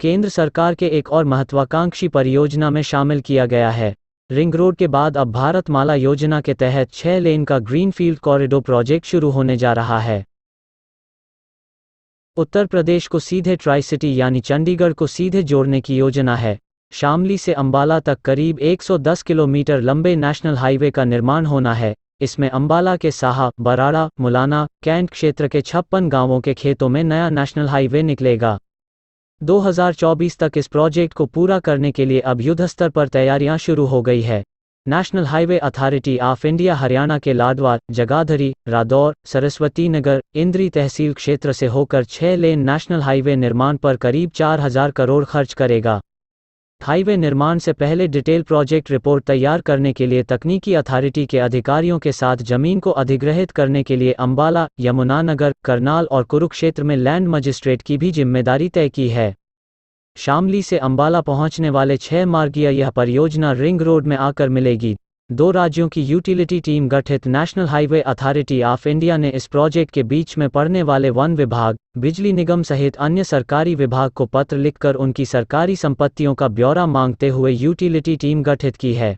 केंद्र सरकार के एक और महत्वाकांक्षी परियोजना में शामिल किया गया है। रिंग रोड के बाद अब भारतमाला योजना के तहत 6 लेन का ग्रीनफील्ड कॉरिडोर प्रोजेक्ट शुरू होने जा रहा है। उत्तर प्रदेश को सीधे ट्राई सिटी यानी चंडीगढ़ को सीधे जोड़ने की योजना है। शामली से अंबाला तक करीब 110 किलोमीटर लंबे नेशनल हाईवे का निर्माण होना है। इसमें अंबाला के साहा, बराड़ा, मुलाना, कैंट क्षेत्र के 56 गांवों के खेतों में नया नेशनल हाईवे निकलेगा। 2024 तक इस प्रोजेक्ट को पूरा करने के लिए अब युद्धस्तर पर तैयारियां शुरू हो गई है। National highway authority of India Haryana के लाडवा, जगाधरी, रादौर, सरस्वती नगर, इंद्री तहसील क्षेत्र से होकर 6 लेन नेशनल हाईवे निर्माण पर करीब 4000 करोड़ खर्च करेगा। हाईवे निर्माण से पहले डिटेल प्रोजेक्ट रिपोर्ट तैयार करने के लिए तकनीकी अथॉरिटी के अधिकारियों के साथ जमीन को अधिग्रहित करने के लिए अंबाला, यमुनानगर, करनाल और कुरुक्षेत्र में लैंड मजिस्ट्रेट की भी जिम्मेदारी तय की है। शामली से अंबाला पहुंचने वाले 6 मार्गीय यह परियोजना रिंग रोड में आकर मिलेगी। 2 राज्यों की यूटिलिटी टीम गठित national highway authority of India ने इस प्रोजेक्ट के बीच में पड़ने वाले वन विभाग, बिजली निगम सहित अन्य सरकारी विभाग को पत्र लिखकर उनकी सरकारी संपत्तियों का ब्यौरा मांगते हुए यूटिलिटी टीम गठित की है।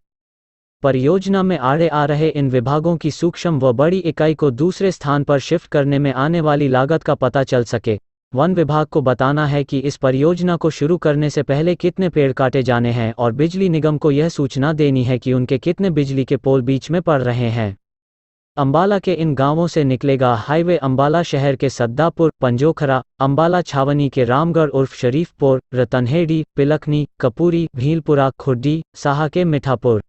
परियोजना में आड़े आ रहे इन विभागों की सूक्ष्म व बड़ी इकाई को दूसरे स्थान पर शिफ्ट करने में आने वाली लागत का पता चल सके। वन विभाग को बताना है कि इस परियोजना को शुरू करने से पहले कितने पेड़ काटे जाने हैं और बिजली निगम को यह सूचना देनी है कि उनके कितने बिजली के पोल बीच में पड़ रहे हैं। अंबाला के इन गांवों से निकलेगा हाईवे अंबाला शहर के सद्दापुर, पंजोखरा, अंबाला छावनी के रामगढ़ उर्फ शरीफपुर, रतनहेड़ी, पिलखनी, कपूरी, भीलपुरा, खुड्डी, साहा के मिठापुर,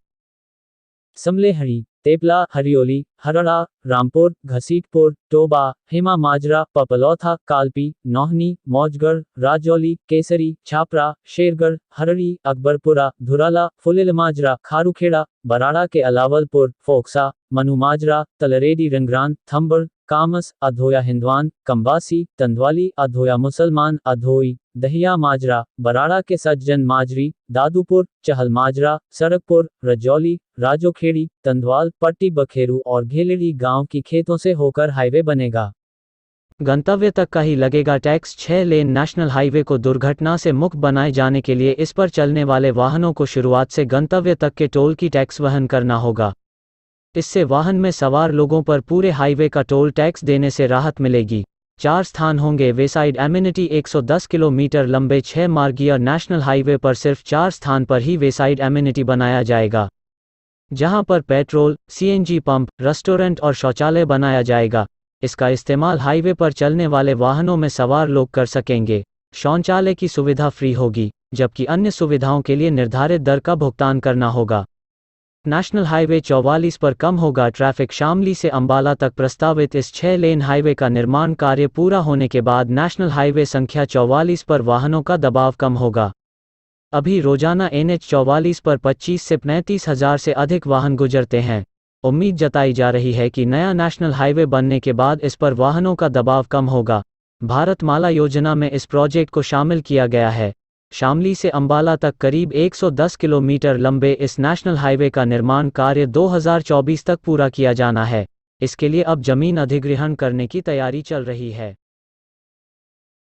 समलेहड़ी, तेपला, हरियोली, हरड़ा, रामपुर, घसीटपुर, टोबा, हेमा माजरा, पपलौथा, कालपी, नौहनी, मौजगढ़, राजौली, केसरी, छापरा, शेरगढ़, हरड़ी, अकबरपुरा, धुराला, फुलिलमाजरा, खारूखेड़ा, बराड़ा के अलावलपुर, फोक्सा, मनुमाजरा, तलरेडी, रंगरान, थंबड़, कामस, अधोया हिंदवान, कंबासी, तंदवाली, अधोया मुसलमान, अधोई, दहिया माजरा, बराड़ा के सज्जन माजरी, दादूपुर, चहल माजरा, सड़कपुर, रजौली, राजोखेड़ी, तंदवाल, पट्टी बखेरू और घेलेड़ी गांव की खेतों से होकर हाईवे बनेगा। गंतव्य तक का ही लगेगा टैक्स। 6 लेन नेशनल हाईवे को दुर्घटना से मुक्त बनाए जाने के लिए इस पर चलने वाले वाहनों को शुरुआत से गंतव्य तक के टोल की टैक्स वहन करना होगा। इससे वाहन में सवार लोगों पर पूरे हाईवे का टोल टैक्स देने से राहत मिलेगी। 4 स्थान होंगे वेसाइड एमिनिटी। 110 किलोमीटर लंबे 6 मार्गीय नेशनल हाईवे पर सिर्फ 4 स्थान पर ही वेसाइड एमिनिटी बनाया जाएगा, जहां पर पेट्रोल, सीएनजी पंप, रेस्टोरेंट और शौचालय बनाया जाएगा। इसका इस्तेमाल हाईवे पर चलने वाले वाहनों में सवार लोग कर सकेंगे। शौचालय की सुविधा फ्री होगी, जबकि अन्य सुविधाओं के लिए निर्धारित दर का भुगतान करना होगा। नेशनल हाईवे 44 पर कम होगा ट्रैफिक। शामली से अंबाला तक प्रस्तावित इस 6 लेन हाईवे का निर्माण कार्य पूरा होने के बाद नेशनल हाईवे संख्या 44 पर वाहनों का दबाव कम होगा। अभी रोजाना NH 44 पर 25 से 35 हज़ार से अधिक वाहन गुजरते हैं। उम्मीद जताई जा रही है कि नया नेशनल हाईवे बनने के बाद इस पर वाहनों का दबाव कम होगा। भारतमाला योजना में इस प्रोजेक्ट को शामिल किया गया है। शामली से अंबाला तक करीब 110 किलोमीटर लंबे इस नेशनल हाईवे का निर्माण कार्य 2024 तक पूरा किया जाना है। इसके लिए अब जमीन अधिग्रहण करने की तैयारी चल रही है।